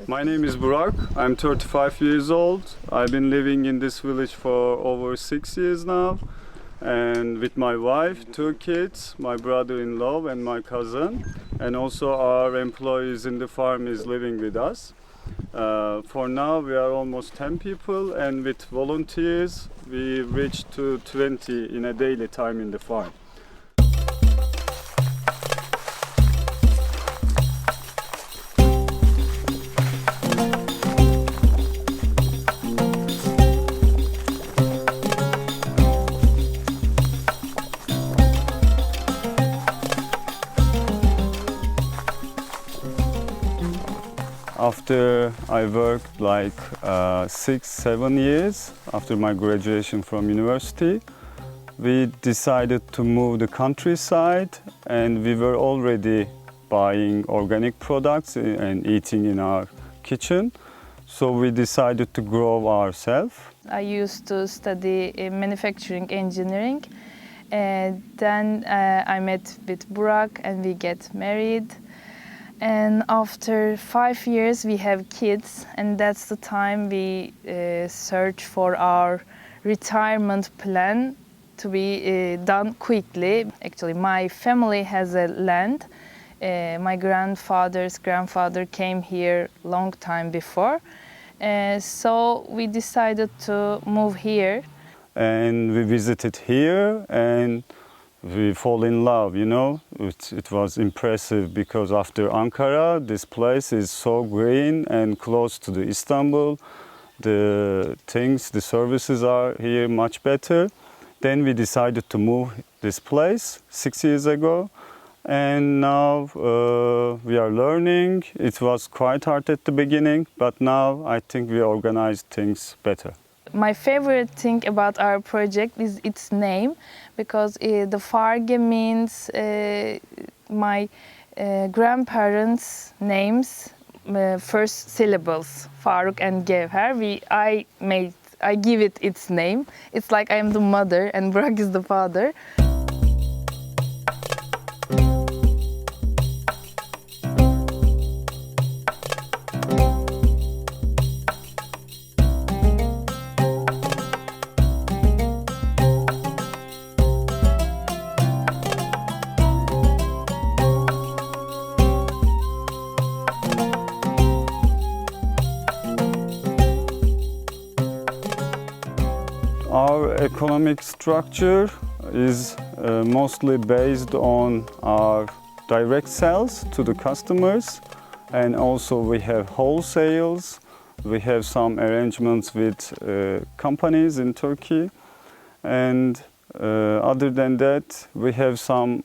My name is Burak. I'm 35 years old. I've been living in this village for over 6 years now. And with my wife, 2 kids, my brother-in-law and my cousin. And also our employees in the farm is living with us. For now we are almost 10 people, and with volunteers we reached to 20 in a daily time in the farm. After I worked like 6-7 years after my graduation from university, we decided to move the countryside, and we were already buying organic products and eating in our kitchen. So we decided to grow ourselves. I used to study manufacturing engineering. Then I met with Burak and we get married. And after 5 years we have kids, and that's the time we search for our retirement plan to be done quickly. Actually, my family has a land. My grandfather's grandfather came here long time before. So we decided to move here. And we visited here and we fall in love, you know. It was impressive because after Ankara, this place is so green and close to the Istanbul. The services are here much better. Then we decided to move this place 6 years ago. And now we are learning. It was quite hard at the beginning, but now I think we organized things better. My favorite thing about our project is its name, because the Farge means my grandparents' names, first syllables, Faruk and Gevher. I give it its name. It's like I am the mother and Burak is the father. Our economic structure is mostly based on our direct sales to the customers, and also we have wholesales. We have some arrangements with companies in Turkey, and other than that we have some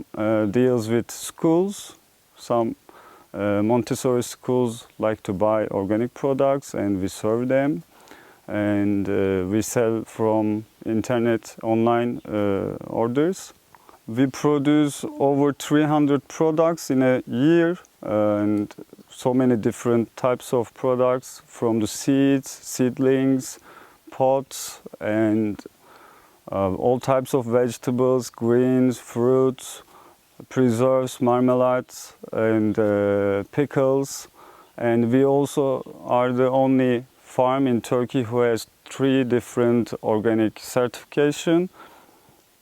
deals with schools. Some Montessori schools like to buy organic products and we serve them. And we sell from internet online orders. We produce over 300 products in a year, and so many different types of products, from the seeds, seedlings, pods, and all types of vegetables, greens, fruits, preserves, marmalades, and pickles. And we also are the only farm in Turkey who has 3 different organic certification.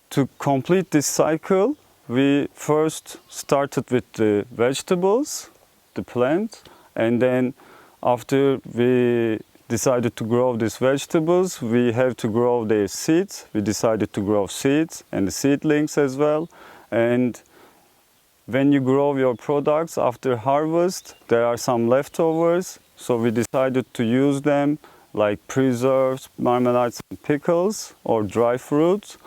To complete this cycle, we first started with the vegetables, the plant, and then after we decided to grow these vegetables, we have to grow the seeds. We decided to grow seeds and the seedlings as well. And when you grow your products after harvest, there are some leftovers. So we decided to use them like preserves, marmalades, and pickles, or dry fruits.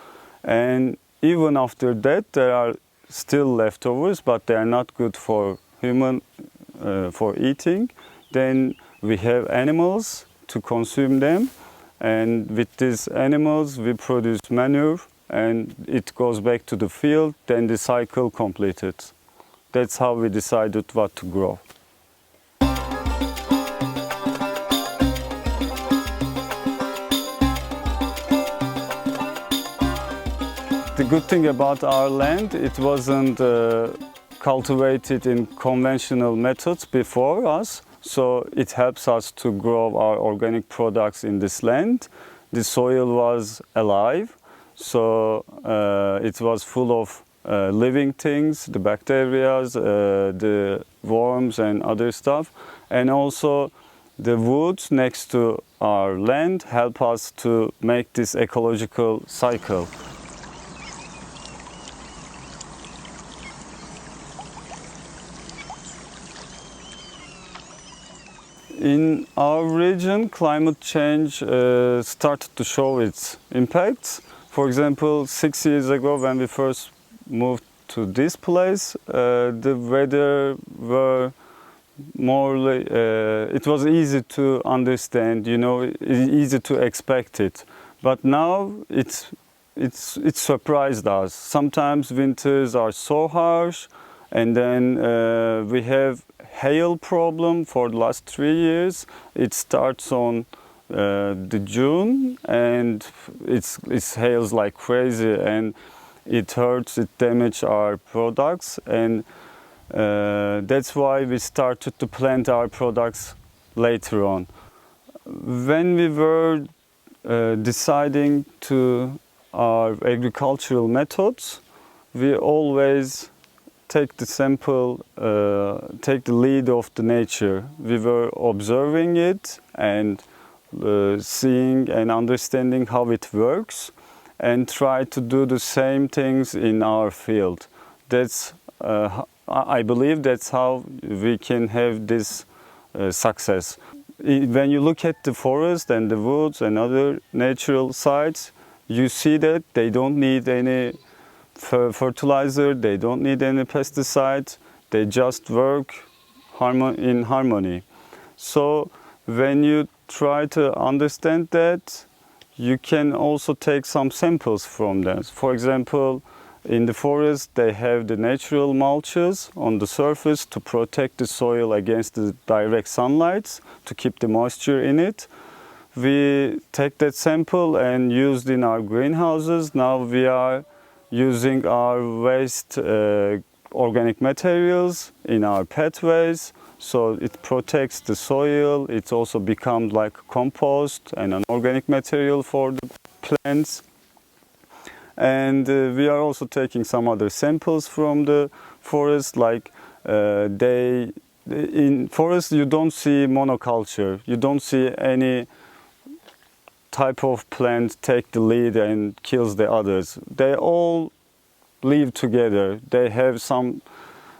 And even after that, there are still leftovers, but they are not good for for eating. Then we have animals to consume them. And with these animals, we produce manure, and it goes back to the field. Then the cycle completed. That's how we decided what to grow. The good thing about our land, it wasn't cultivated in conventional methods before us. so it helps us to grow our organic products in this land. The soil was alive, so it was full of living things, the bacteria, the worms and other stuff, and also the woods next to our land help us to make this ecological cycle. In our region, climate change started to show its impacts. For example, 6 years ago, when we first moved to this place, the weather were it was easy to understand, you know, easy to expect it. But now it surprised us. Sometimes winters are so harsh, and then we have hail problem for the last 3 years. It starts on the June, and it hails like crazy, and it hurts, it damages our products, and that's why we started to plant our products later on. When we were deciding to our agricultural methods, we always take the sample, take the lead of the nature. We were observing it and seeing and understanding how it works, and try to do the same things in our field. That's I believe that's how we can have this success. When you look at the forest and the woods and other natural sites, you see that they don't need any fertilizer, they don't need any pesticides, they just work in harmony. So when you try to understand that, you can also take some samples from them. For example, in the forest, they have the natural mulches on the surface to protect the soil against the direct sunlight, to keep the moisture in it. We take that sample and used in our greenhouses. Now we are using our waste organic materials in our pathways, so it protects the soil. It also becomes like compost and an organic material for the plants. And we are also taking some other samples from the forest, like in forest you don't see monoculture, you don't see any type of plant take the lead and kills the others. They all live together. They have some,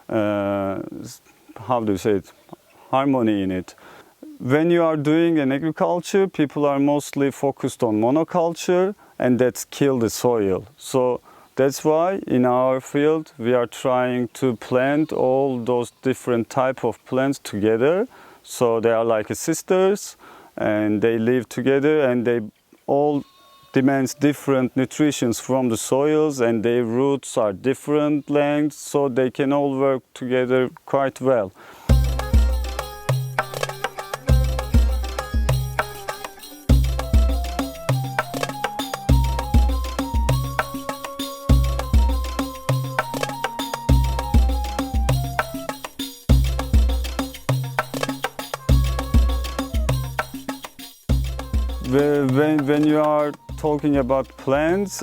how do you say it, harmony in it. When you are doing an agriculture, people are mostly focused on monoculture, and that's kill the soil. So that's why in our field we are trying to plant all those different type of plants together. So they are like sisters, and they live together, and they all demands different nutritions from the soils, and their roots are different lengths, so they can all work together quite well. When you are talking about plants,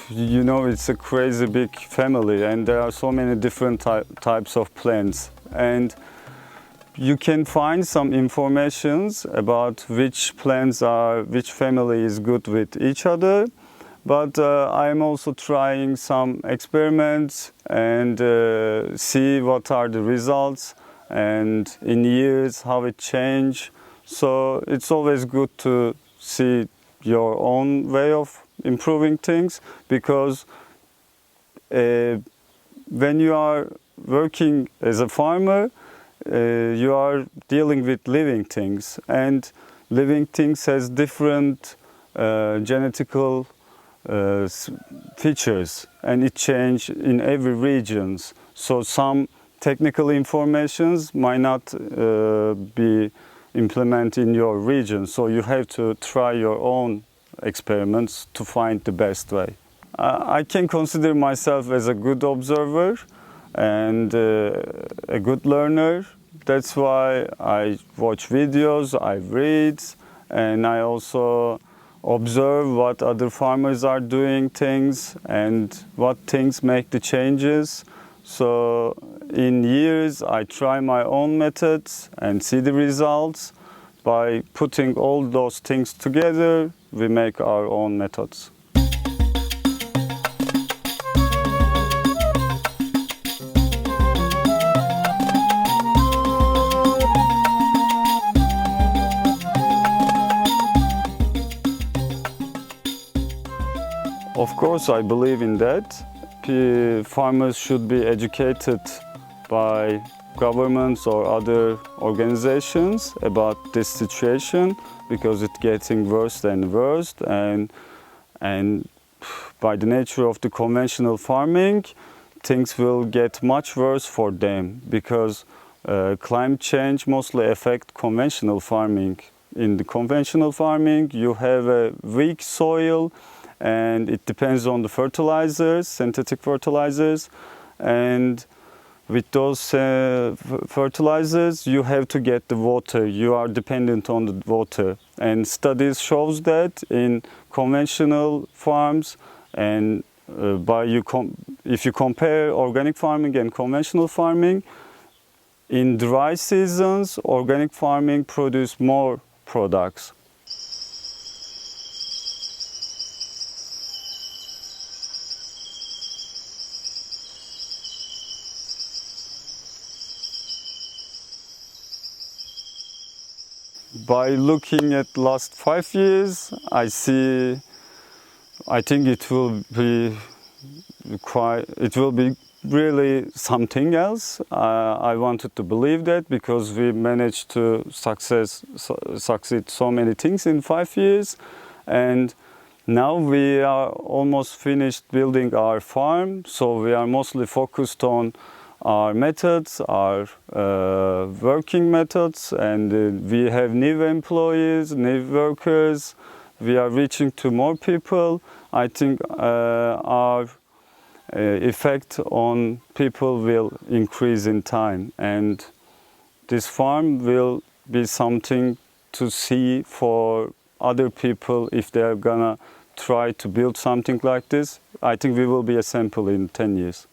you know, it's a crazy big family, and there are so many different types of plants, and you can find some informations about which family is good with each other. But I'm also trying some experiments and see what are the results, and in years how it changed. So it's always good to see your own way of improving things, because when you are working as a farmer, you are dealing with living things, and living things has different genetical features, and it changes in every region. So some technical informations might not be implement in your region, so you have to try your own experiments to find the best way. I can consider myself as a good observer and a good learner, that's why I watch videos, I read, and I also observe what other farmers are doing things and what things make the changes. So in years I try my own methods and see the results. By putting all those things together, we make our own methods. Of course, I believe in that. Farmers should be educated by governments or other organizations about this situation because it's getting worse and worse, and by the nature of the conventional farming, things will get much worse for them because climate change mostly affects conventional farming. In the conventional farming, you have a weak soil, and it depends on the fertilizers, synthetic fertilizers, and with those fertilizers, you have to get the water. You are dependent on the water. And studies shows that in conventional farms, and if you compare organic farming and conventional farming, in dry seasons, organic farming produce more products. By looking at last 5 years, I think it will be really something else. I wanted to believe that because we managed to succeed so many things in 5 years, and now we are almost finished building our farm, so we are mostly focused on our methods, our working methods, and we have new employees, new workers. We are reaching to more people. I think our effect on people will increase in time, and this farm will be something to see for other people if they are gonna try to build something like this. I think we will be a sample in 10 years.